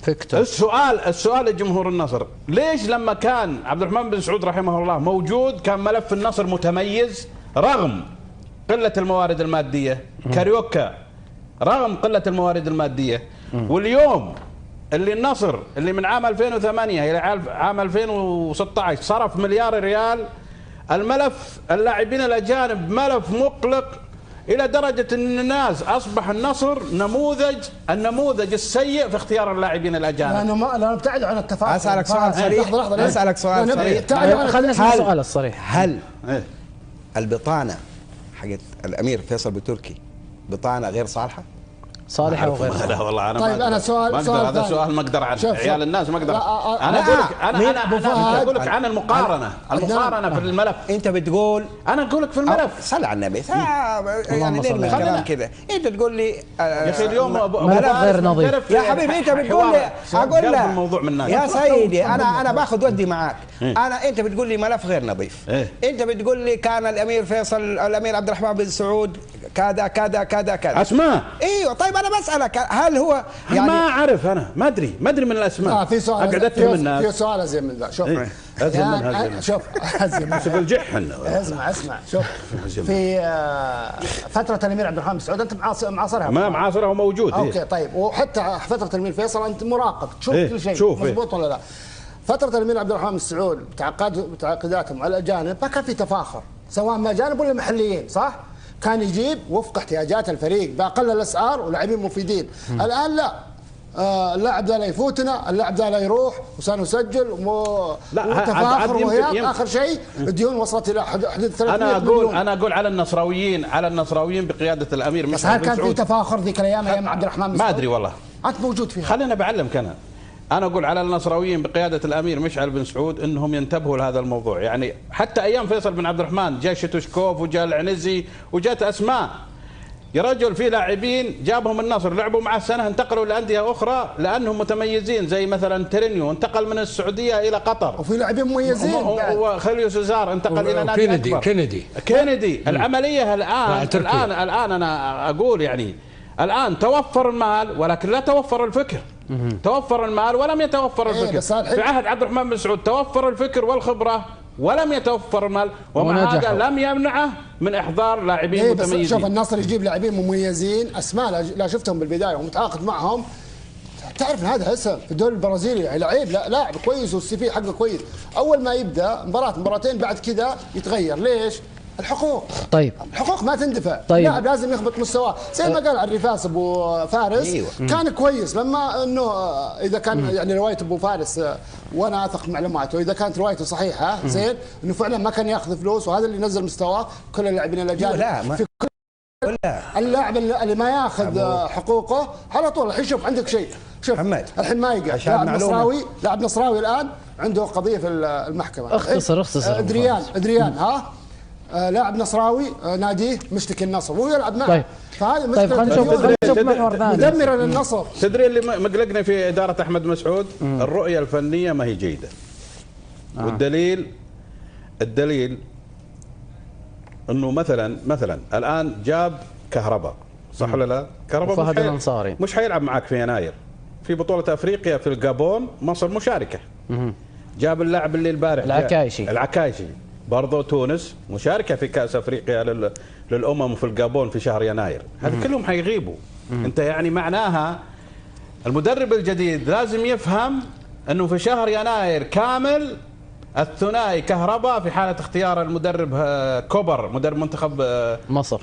فيكتور. السؤال لجمهور النصر، ليش لما كان عبد الرحمن بن سعود رحمه الله موجود كان ملف النصر متميز رغم قلة الموارد المادية؟ كاريوكا رغم قلة الموارد المادية. واليوم اللي النصر اللي من عام 2008 إلى عام 2016 صرف مليار ريال، الملف اللاعبين الأجانب ملف مقلق إلى درجة أن الناس أصبح النصر النموذج السيء في اختيار اللاعبين الأجانب. لأنه ابتعدوا عن التفاهم. أسألك سؤال صريح. أسألك سؤال صريح. خلينا نسمع السؤال الصريح. هل البطانة حقت الأمير فيصل بتركي بطانة غير صالحة؟ صالحة وغير لا والله أنا طيب أنا سؤال هذا سؤال ما أقدر عنه، عيال الناس ما أقدر. أنا أقول لك عن المقارنة في الملف. أنت بتقول أنا أقول لك في الملف صل على النبي يعني نرمي الكلام كذا. أنت تقول لي يا أخي اليوم ملف غير نظيف يا حبيبي. أنت بتقول لي أقول لك الموضوع من يا سيدي أنا باخذ ودي معاك. أنت بتقول لي ملف غير نظيف. أنت بتقول لي كان الأمير فيصل الأمير عبد الرحمن بن سعود كذا كذا كذا كذا أسماء. ايوه طيب انا بسألك هل هو يعني ما اعرف، انا ما ادري من الاسماء. في سؤال اقعد اتهم الناس. في سؤال ازين من ذا. شوف ازين من هذا. شوف ازين من هذا الجح. اسمع شوف في فترة الامير عبد الرحمن بن سعود انت معاصرها. ما معاصرها وموجود. اوكي طيب، وحتى فترة الامير فيصل انت مراقب تشوف كل شيء مضبوط ولا لا. فترة الامير عبد الرحمن بن سعود بتعاقداتهم على الاجانب ما كان في تفاخر سواء ما اجانب ولا محليين، صح؟ كان يجيب وفق احتياجات الفريق باقل الاسعار ولاعبين مفيدين. الان لا، اللاعب ذا لا يفوتنا، اللاعب ذا لا يروح وسنسجل وتفاخر وهياط. اخر شيء الديون وصلت الى حدود 300 مليون. انا اقول على النصراويين بقياده الامير بس هل كان في تفاخر ذيك الايام ايام عبد الرحمن بن سعود؟ ما ادري والله، انت موجود فيها. خلينا بعلمك. انا اقول على النصراويين بقياده الامير مشعل بن سعود انهم ينتبهوا لهذا الموضوع. يعني حتى ايام فيصل بن عبد الرحمن جاء شتوشكوف وجاء العنزي وجات اسماء يا رجل، في لاعبين جابهم النصر لعبوا معه سنه انتقلوا لانديه اخرى لانهم متميزين، زي مثلا ترينيو انتقل من السعوديه الى قطر، وفي لاعبين مميزين. وخليو سيزار انتقل الى نادي اكبر. كينيدي. العمليه الان انا اقول يعني الان توفر المال ولكن لا توفر الفكر. توفر المال ولم يتوفر الفكر. في عهد عبد الرحمن بن سعود توفر الفكر والخبره ولم يتوفر المال، ومع هذا لم يمنعه من احضار لاعبين متميزين. شوف النصر يجيب لاعبين مميزين اسماء لا شفتهم بالبدايه ومتعاقد معهم. تعرف هذا هسه في الدوري البرازيلي لعيب لاعب كويس والسي في حقه كويس، اول ما يبدا مباراتين بعد كذا يتغير. ليش؟ الحقوق. طيب الحقوق ما تندفع. طيب اللاعب لازم يخبط مستواه زي ما قال الرفاس ابو فارس. أيوة. كان كويس لما انه اذا كان يعني روايه ابو فارس وانا اثق معلوماته، اذا كانت روايته صحيحه زين انه فعلا ما كان ياخذ فلوس، وهذا اللي نزل مستواه كل اللاعبين الاجانب. لا في كل اللاعب اللي ما ياخذ حقوقه على طول. الحين شوف عندك شيء، شوف محمد الحين ما يقع لاعب نصراوي الان عنده قضيه في المحكمه. اختصر ادريان لاعب نصراوي ناديه مشتكي النصر وهو يلعب معه. طيب فهذه طيب خلينا نشوف محور ثاني مدمره للنصر. تدري اللي مقلقني في اداره احمد مسعود؟ الرؤيه الفنيه ما هي جيده. والدليل انه مثلا الان جاب كهرباء، صح ولا لا؟ كهرباء مش حيلعب معك في يناير في بطوله افريقيا في الجابون. مصر مشاركه. جاب اللاعب اللي البارح العكايشي برضو تونس مشاركة في كأس أفريقيا للأمم في الجابون في شهر يناير. هذه كلهم حيغيبوا. أنت يعني معناها المدرب الجديد لازم يفهم أنه في شهر يناير كامل الثنائي كهرباء في حالة اختيار المدرب كوبر مدرب منتخب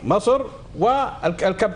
مصر والكابتن